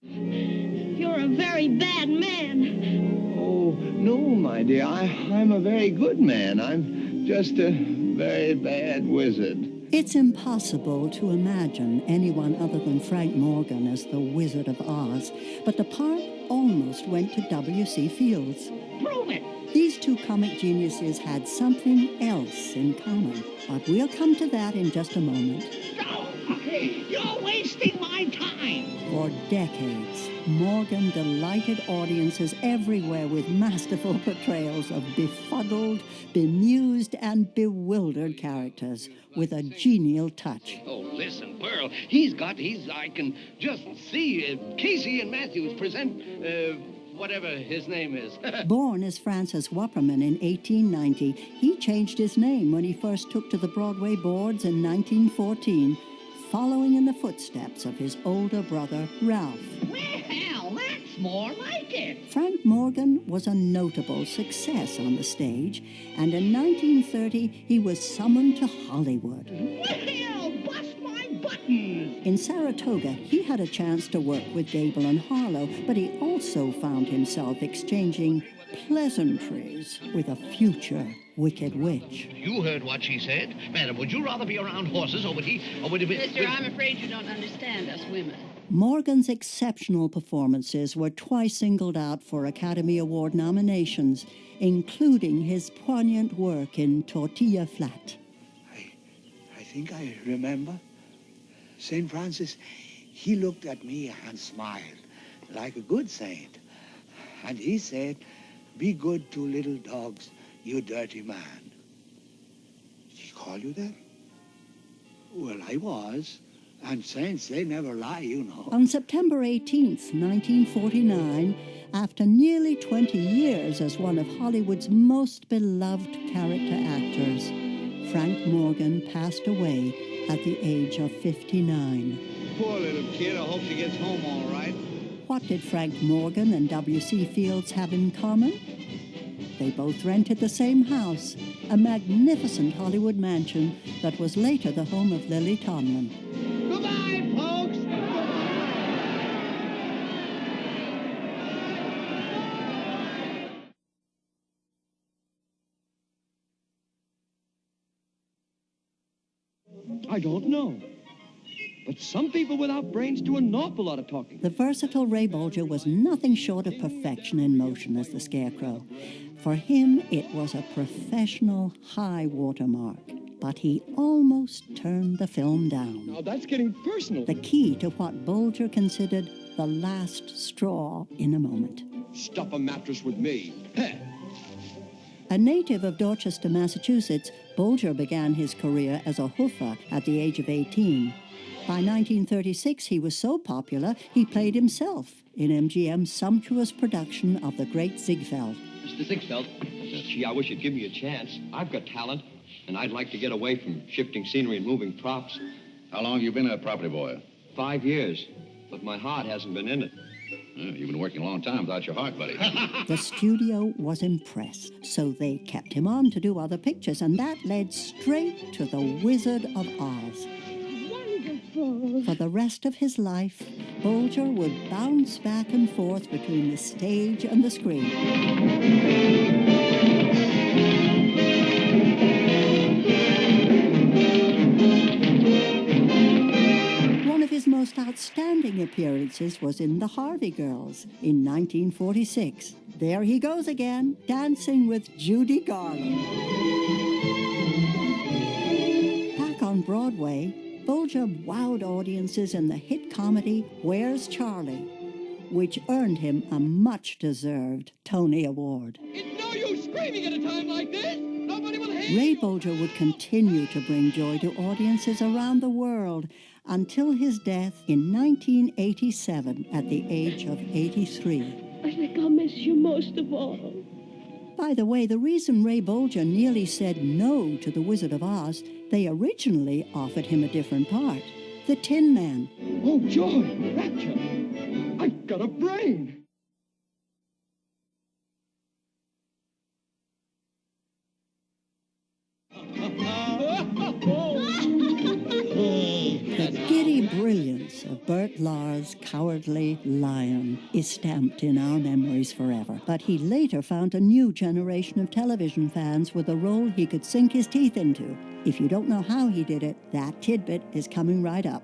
You're a very bad man. Oh, no, my dear. I'm a very good man. I'm just a very bad wizard. It's impossible to imagine anyone other than Frank Morgan as the Wizard of Oz, but the part almost went to W.C. Fields. Prove it. These two comic geniuses had something else in common, but we'll come to that in just a moment. No, you're wasting my time. For decades, Morgan delighted audiences everywhere with masterful portrayals of befuddled, bemused, and bewildered characters with a genial touch. Oh, listen, Pearl, I can just see Casey and Matthews present, whatever his name is. Born as Francis Wupperman in 1890, he changed his name when he first took to the Broadway boards in 1914, following in the footsteps of his older brother, Ralph. Well, that's more like it. Frank Morgan was a notable success on the stage, and in 1930 he was summoned to Hollywood. Well, bust my buttons. In Saratoga, he had a chance to work with Gable and Harlow, but he also found himself exchanging pleasantries with a future Wicked Witch. You heard what she said. Madam, would you rather be around horses, or would he, or would he be... Mister, I'm afraid you don't understand us women. Morgan's exceptional performances were twice singled out for Academy Award nominations, including his poignant work in Tortilla Flat. I think I remember. St. Francis, he looked at me and smiled like a good saint. And he said, "Be good to little dogs, you dirty man." Did he call you that? Well, I was. And saints, they never lie, you know. On September 18th, 1949, after nearly 20 years as one of Hollywood's most beloved character actors, Frank Morgan passed away at the age of 59. Poor little kid. I hope she gets home all right. What did Frank Morgan and W.C. Fields have in common? They both rented the same house, a magnificent Hollywood mansion that was later the home of Lily Tomlin. Goodbye, folks. I don't know. But some people without brains do an awful lot of talking. The versatile Ray Bolger was nothing short of perfection in motion as the Scarecrow. For him, it was a professional high watermark, but he almost turned the film down. Now that's getting personal. The key to what Bolger considered the last straw in a moment. Stuff a mattress with me. Heh. A native of Dorchester, Massachusetts, Bolger began his career as a hoofer at the age of 18. By 1936, he was so popular, he played himself in MGM's sumptuous production of The Great Ziegfeld. Mr. Ziegfeld, gee, I wish you'd give me a chance. I've got talent, and I'd like to get away from shifting scenery and moving props. How long have you been a property boy? 5 years, but my heart hasn't been in it. You've been working a long time without your heart, buddy. The studio was impressed, so they kept him on to do other pictures, and that led straight to The Wizard of Oz. Wonderful. For the rest of his life, Bolger would bounce back and forth between the stage and the screen. One of his most outstanding appearances was in The Harvey Girls in 1946. There he goes again, dancing with Judy Garland. Back on Broadway, Bolger wowed audiences in the hit comedy Where's Charlie?, which earned him a much-deserved Tony Award. It's no use screaming at a time like this. Nobody will hear Ray you. Bolger would continue to bring joy to audiences around the world until his death in 1987 at the age of 83. I think I'll miss you most of all. By the way, the reason Ray Bolger nearly said no to The Wizard of Oz, they originally offered him a different part, the Tin Man. Oh, joy, rapture. I've got a brain. The giddy brilliance of Bert Lahr's cowardly lion is stamped in our memories forever. But he later found a new generation of television fans with a role he could sink his teeth into. If you don't know how he did it, that tidbit is coming right up.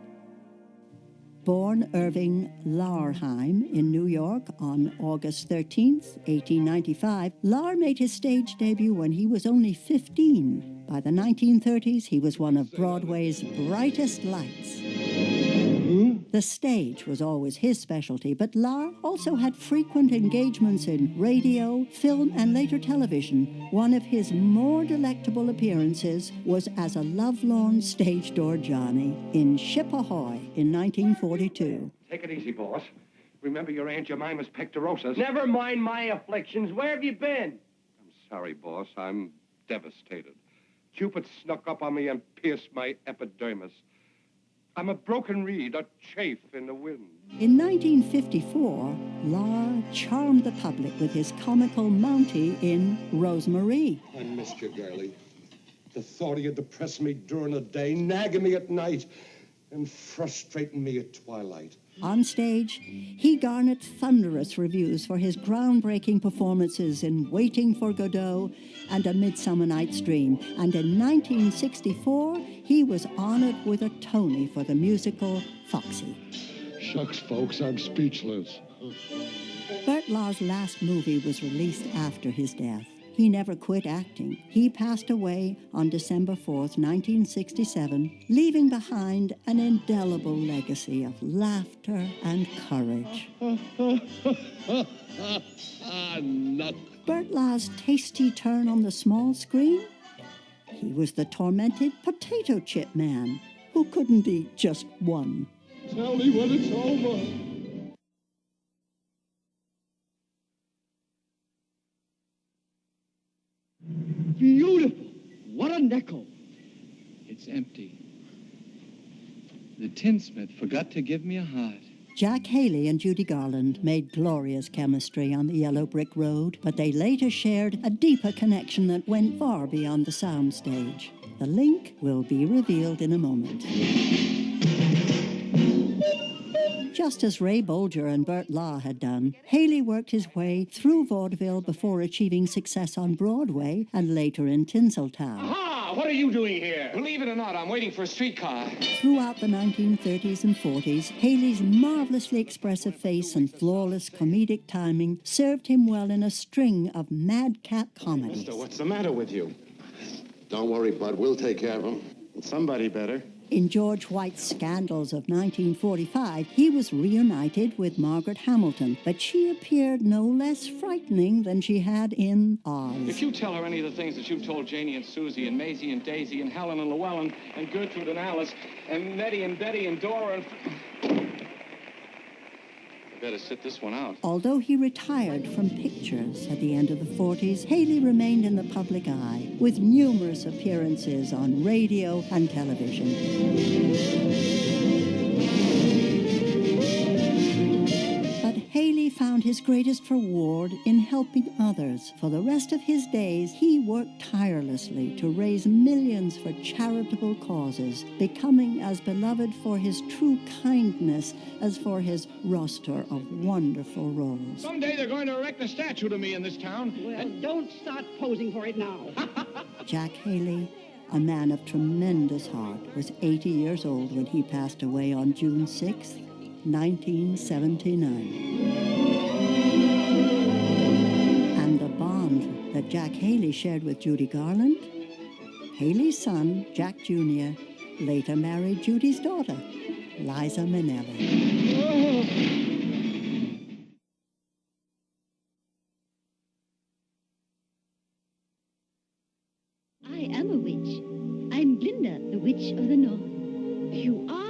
Born Irving Lahrheim in New York on August 13th, 1895, Lahr made his stage debut when he was only 15. By the 1930s, he was one of Broadway's brightest lights. The stage was always his specialty, but Lahr also had frequent engagements in radio, film, and later television. One of his more delectable appearances was as a lovelorn stage door Johnny in Ship Ahoy in 1942. Take it easy, boss. Remember your Aunt Jemima's pectorosis. Never mind my afflictions. Where have you been? I'm sorry, boss. I'm devastated. Cupid snuck up on me and pierced my epidermis. I'm a broken reed, a chaff in the wind. In 1954, Lahr charmed the public with his comical Mountie in Rosemarie. I missed you, girlie. The thought of you depressed me during the day, nagging me at night, and frustrating me at twilight. On stage, he garnered thunderous reviews for his groundbreaking performances in Waiting for Godot and A Midsummer Night's Dream. And in 1964, he was honored with a Tony for the musical Foxy. Shucks, folks, I'm speechless. Bert Lahr's last movie was released after his death. He never quit acting. He passed away on December 4th, 1967, leaving behind an indelible legacy of laughter and courage. Bert Lahr's tasty turn on the small screen? He was the tormented potato chip man who couldn't eat just one. Tell me when it's over. Beautiful. What a nickel. It's empty. The tinsmith forgot to give me a heart. Jack Haley and Judy Garland made glorious chemistry on the yellow brick road, but they later shared a deeper connection that went far beyond the soundstage. The link will be revealed in a moment. Just as Ray Bolger and Bert Lahr had done, Haley worked his way through vaudeville before achieving success on Broadway and later in Tinseltown. Aha! What are you doing here? Believe it or not, I'm waiting for a streetcar. Throughout the 1930s and 40s, Haley's marvelously expressive face and flawless comedic timing served him well in a string of madcap comedies. Mister, what's the matter with you? Don't worry, Bud. We'll take care of him. Somebody better. In George White's Scandals of 1945, he was reunited with Margaret Hamilton, but she appeared no less frightening than she had in Oz. If you tell her any of the things that you've told Janie and Susie and Maisie and Daisy and Helen and Llewellyn and Gertrude and Alice and Nettie and Betty and Dora and... better sit this one out. Although he retired from pictures at the end of the 40s, Haley remained in the public eye with numerous appearances on radio and television. But Haley found his greatest reward in helping others. For the rest of his days, he worked tirelessly to raise millions for charitable causes, becoming as beloved for his true kindness as for his roster of wonderful roles. Someday they're going to erect a statue to me in this town. Well, don't start posing for it now. Jack Haley, a man of tremendous heart, was 80 years old when he passed away on June 6th, 1979. And the bond that Jack Haley shared with Judy Garland, Haley's son, Jack Jr., later married Judy's daughter, Liza Minnelli. I am a witch. I'm Glinda, the Witch of the North. You are?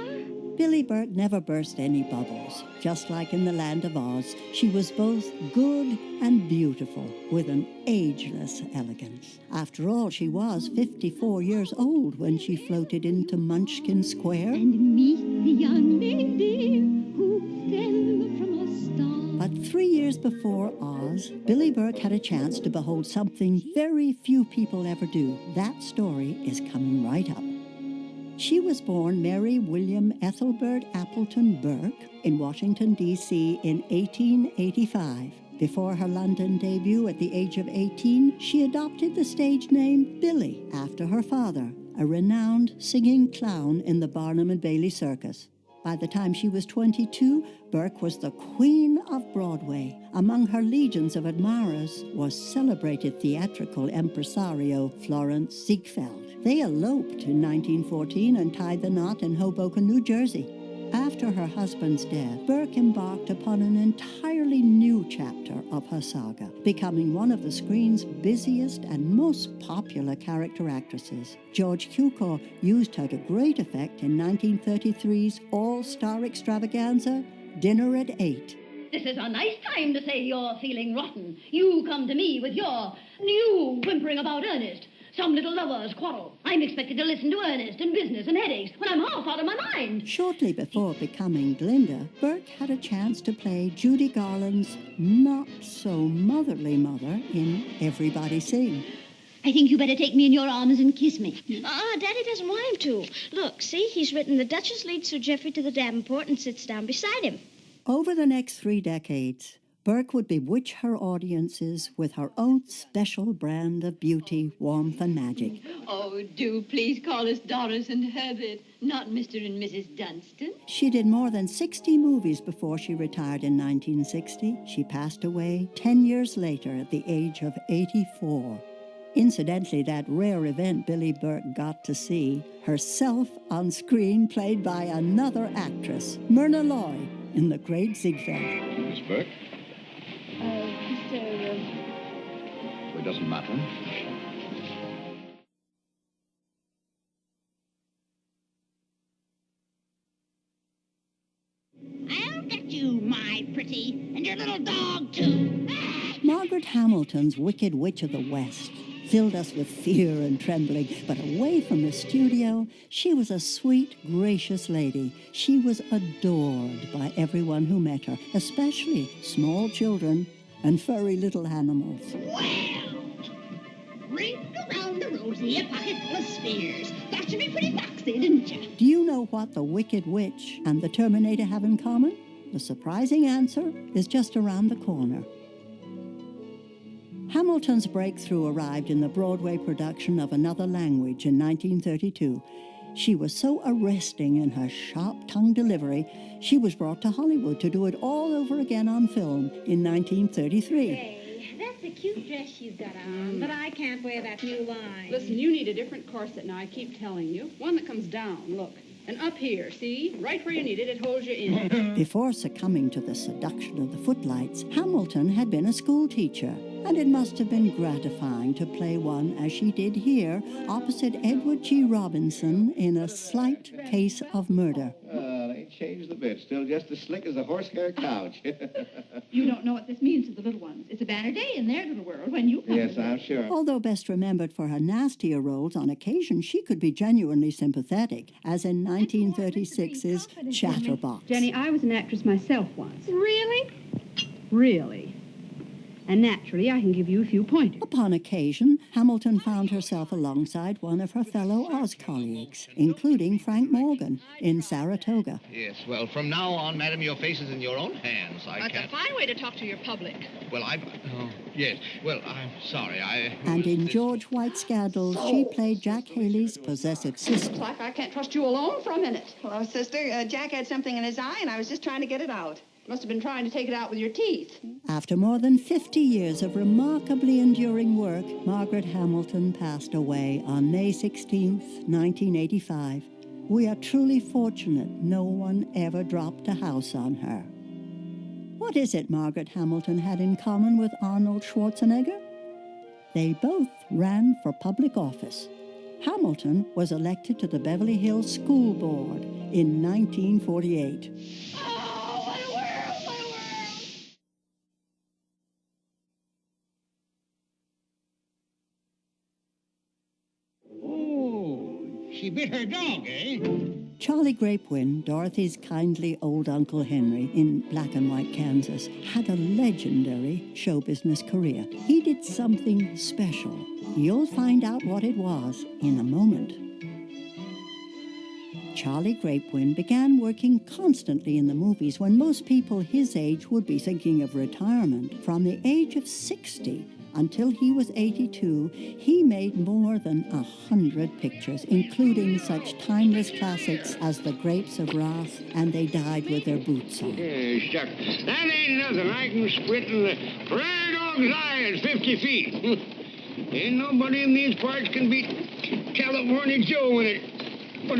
Billy Burt never burst any bubbles. Just like in the Land of Oz, she was both good and beautiful, with an ageless elegance. After all, she was 54 years old when she floated into Munchkin Square. And meet the young lady who fell from a star. But 3 years before Oz, Billy Burke had a chance to behold something very few people ever do. That story is coming right up. She was born Mary William Ethelbert Appleton Burke in Washington, D.C. in 1885. Before her London debut at the age of 18, she adopted the stage name Billy after her father, a renowned singing clown in the Barnum and Bailey Circus. By the time she was 22, Burke was the queen of Broadway. Among her legions of admirers was celebrated theatrical impresario Florence Ziegfeld. They eloped in 1914 and tied the knot in Hoboken, New Jersey. After her husband's death, Burke embarked upon an entirely new chapter of her saga, becoming one of the screen's busiest and most popular character actresses. George Cukor used her to great effect in 1933's all-star extravaganza, Dinner at 8. This is a nice time to say you're feeling rotten. You come to me with your new whimpering about Ernest. Some little lovers quarrel. I'm expected to listen to Ernest and business and headaches when I'm half out of my mind. Shortly before becoming Glinda, Burke had a chance to play Judy Garland's not-so-motherly mother in Everybody Sing. I think you better take me in your arms and kiss me. Daddy doesn't want him to. Look, see, he's written the Duchess leads Sir Geoffrey to the Davenport and sits down beside him. Over the next 3 decades, Burke would bewitch her audiences with her own special brand of beauty, warmth, and magic. Oh, do please call us Doris and Herbert, not Mr. and Mrs. Dunstan. She did more than 60 movies before she retired in 1960. She passed away 10 years later at the age of 84. Incidentally, that rare event Billy Burke got to see, herself on screen played by another actress, Myrna Loy, in The Great Ziegfeld. Miss Burke? Mr. Well, it doesn't matter. I'll get you, my pretty, and your little dog, too. Margaret Hamilton's Wicked Witch of the West filled us with fear and trembling, but away from the studio, she was a sweet, gracious lady. She was adored by everyone who met her, especially small children and furry little animals. Well, ring around the rosy, a pocket full of spears. Thought you'd be pretty foxy, didn't you? Do you know what the Wicked Witch and the Terminator have in common? The surprising answer is just around the corner. Hamilton's breakthrough arrived in the Broadway production of Another Language in 1932. She was so arresting in her sharp-tongued delivery, she was brought to Hollywood to do it all over again on film in 1933. Hey, that's a cute dress you've got on, but I can't wear that new line. Listen, you need a different corset now, I keep telling you. One that comes down, look. And up here, see? Right where you need it, it holds you in. Before succumbing to the seduction of the footlights, Hamilton had been a school teacher, and it must have been gratifying to play one, as she did here, opposite Edward G. Robinson in A Slight Case of Murder. They ain't changed a bit. Still just as slick as a horsehair couch. You don't know what this means to the little ones. It's a banner day in their little world when you come. Yes, I'm sure. Although best remembered for her nastier roles, on occasion she could be genuinely sympathetic, as in 1936's Chatterbox. Jenny, I was an actress myself once. Really? Really. And naturally, I can give you a few pointers. Upon occasion, Hamilton found herself alongside one of her fellow Oz colleagues, including Frank Morgan in Saratoga. Yes, well, from now on, madam, your face is in your own hands. That's a fine way to talk to your public. Well, oh, yes. Well, I'm sorry, And in George White's Scandals, she played Jack Haley's possessive sister. Looks like I can't trust you alone for a minute. Hello, sister. Jack had something in his eye, and I was just trying to get it out. Must have been trying to take it out with your teeth. After more than 50 years of remarkably enduring work, Margaret Hamilton passed away on May 16th, 1985. We are truly fortunate no one ever dropped a house on her. What is it Margaret Hamilton had in common with Arnold Schwarzenegger? They both ran for public office. Hamilton was elected to the Beverly Hills School Board in 1948. She bit her dog, eh? Charlie Grapewin, Dorothy's kindly old Uncle Henry in Black and White Kansas, had a legendary show business career. He did something special. You'll find out what it was in a moment. Charlie Grapewin began working constantly in the movies when most people his age would be thinking of retirement. From the age of 60 until he was 82, he made more than 100 pictures, including such timeless classics as The Grapes of Wrath and They Died with Their Boots On. Yeah, shucks. That ain't nothing. I can spit in the prairie dog's eye at 50 feet. Ain't nobody in these parts can beat California Joe when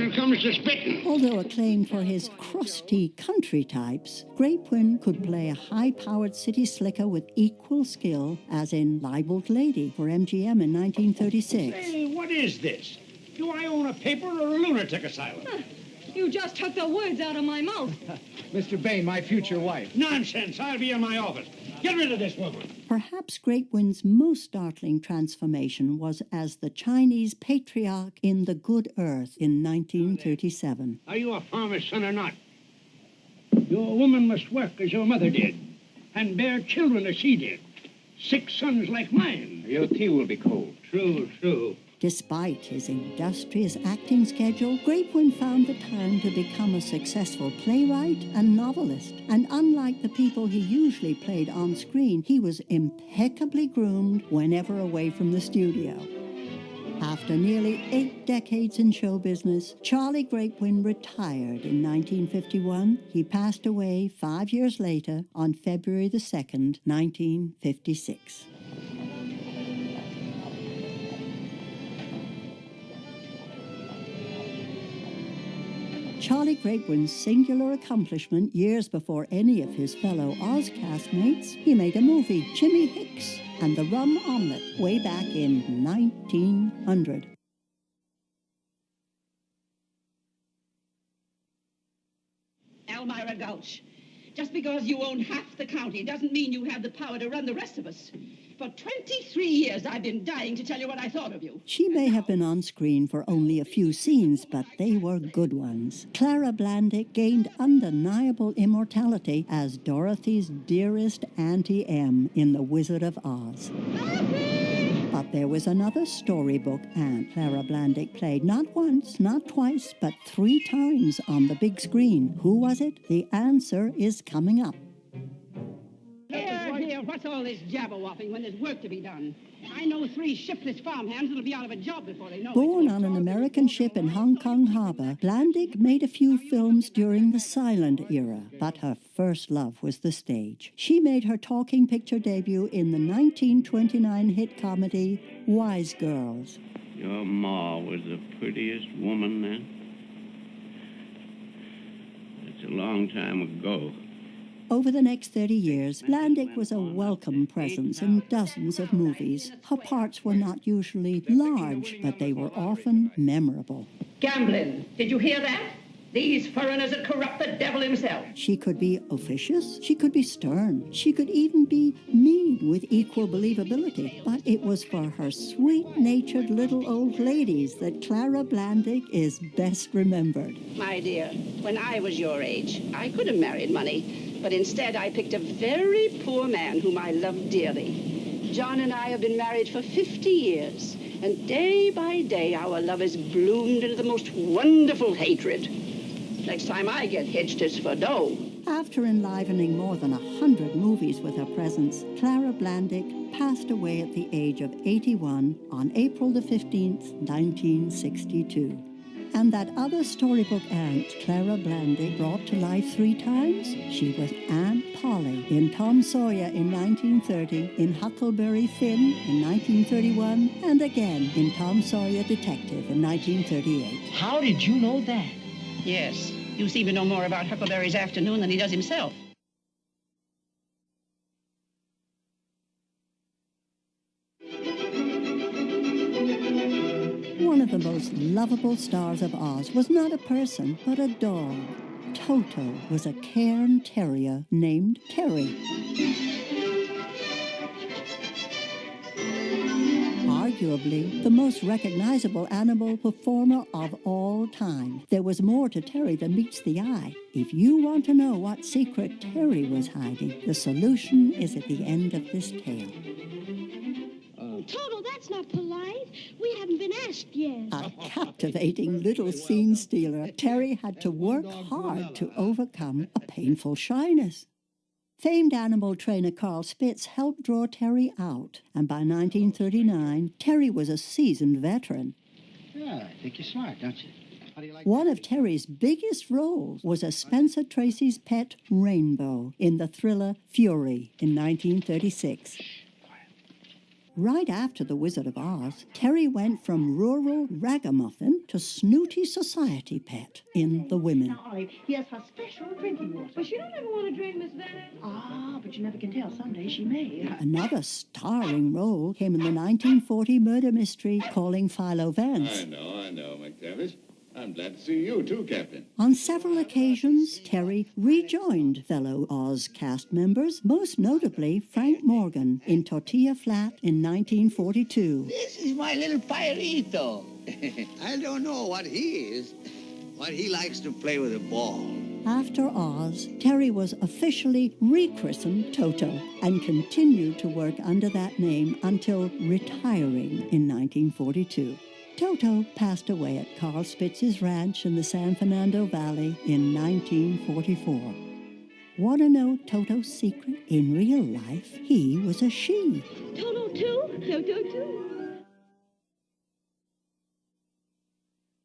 it comes to spitting. Although acclaimed for his crusty country types, Grapewin could play a high-powered city slicker with equal skill, as in Libeled Lady for MGM in 1936. Hey, what is this? Do I own a paper or a lunatic asylum? You just took the words out of my mouth. Mr. Bain, my future wife. Nonsense. I'll be in my office. Get rid of this woman. Perhaps Grapewin's most startling transformation was as the Chinese patriarch in The Good Earth in 1937. Are you a farmer's son or not? Your woman must work as your mother did, and bear children as she did. 6 sons like mine. Your tea will be cold. True, true. Despite his industrious acting schedule, Grapewin found the time to become a successful playwright and novelist. And unlike the people he usually played on screen, he was impeccably groomed whenever away from the studio. After nearly 8 decades in show business, Charlie Grapewin retired in 1951. He passed away 5 years later on February the 2nd, 1956. Charlie Grapewin's singular accomplishment years before any of his fellow Oz castmates, he made a movie, Jimmy Hicks and the Rum Omelette, way back in 1900. Elmira Gulch, just because you own half the county doesn't mean you have the power to run the rest of us. For 23 years, I've been dying to tell you what I thought of you. She may have been on screen for only a few scenes, but they were good ones. Clara Blandick gained undeniable immortality as Dorothy's dearest Auntie M in The Wizard of Oz. But there was another storybook aunt Clara Blandick played not once, not twice, but 3 times on the big screen. Who was it? The answer is coming up. Here, what's all this jabber-wopping when there's work to be done? I know 3 shiftless farmhands that'll be out of a job before they know Born on an American ship in Hong Kong Harbor, Blandick made a few films during the silent era, but her first love was the stage. She made her talking picture debut in the 1929 hit comedy Wise Girls. Your ma was the prettiest woman then? It's a long time ago. Over the next 30 years, Blandick was a welcome presence in dozens of movies. Her parts were not usually large, but they were often memorable. Gambling. Did you hear that? These foreigners would corrupt the devil himself. She could be officious, she could be stern, she could even be mean with equal believability. But it was for her sweet-natured little old ladies that Clara Blandick is best remembered. My dear, when I was your age, I could have married money, but instead I picked a very poor man whom I loved dearly. John and I have been married for 50 years, and day by day our love has bloomed into the most wonderful hatred. Next time I get hitched, it's for dough. After enlivening more than 100 movies with her presence, Clara Blandick passed away at the age of 81 on April the 15th, 1962. And that other storybook aunt Clara Blandick brought to life 3 times? She was Aunt Polly in Tom Sawyer in 1930, in Huckleberry Finn in 1931, and again in Tom Sawyer Detective in 1938. How did you know that? Yes, you seem to know more about Huckleberry's afternoon than he does himself. One of the most lovable stars of Oz was not a person, but a dog. Toto was a cairn terrier named Terry. Arguably the most recognizable animal performer of all time. There was more to Terry than meets the eye. If you want to know what secret Terry was hiding, the solution is at the end of this tale. Toto, that's not polite. We haven't been asked yet. A captivating little scene stealer, Terry had to work hard to overcome a painful shyness. Famed animal trainer Carl Spitz helped draw Terry out, and by 1939, Terry was a seasoned veteran. Yeah, I think you're smart, don't you? How do you like One of Terry's biggest roles was as Spencer Tracy's pet, Rainbow, in the thriller Fury in 1936. Right after The Wizard of Oz, Terry went from rural ragamuffin to snooty society pet in The Women. Now, Olive, here's her special drinking water. But she don't ever want to drink, Miss Bennet. Ah, but you never can tell. Someday she may. Another starring role came in the 1940 murder mystery Calling Philo Vance. I know, McTavish. I'm glad to see you, too, Captain. On several occasions, Terry rejoined fellow Oz cast members, most notably Frank Morgan in Tortilla Flat in 1942. This is my little Pajarito. I don't know what he is, but he likes to play with a ball. After Oz, Terry was officially rechristened Toto and continued to work under that name until retiring in 1942. Toto passed away at Carl Spitz's ranch in the San Fernando Valley in 1944. Want to know Toto's secret? In real life, he was a she. Toto, too? Toto, too.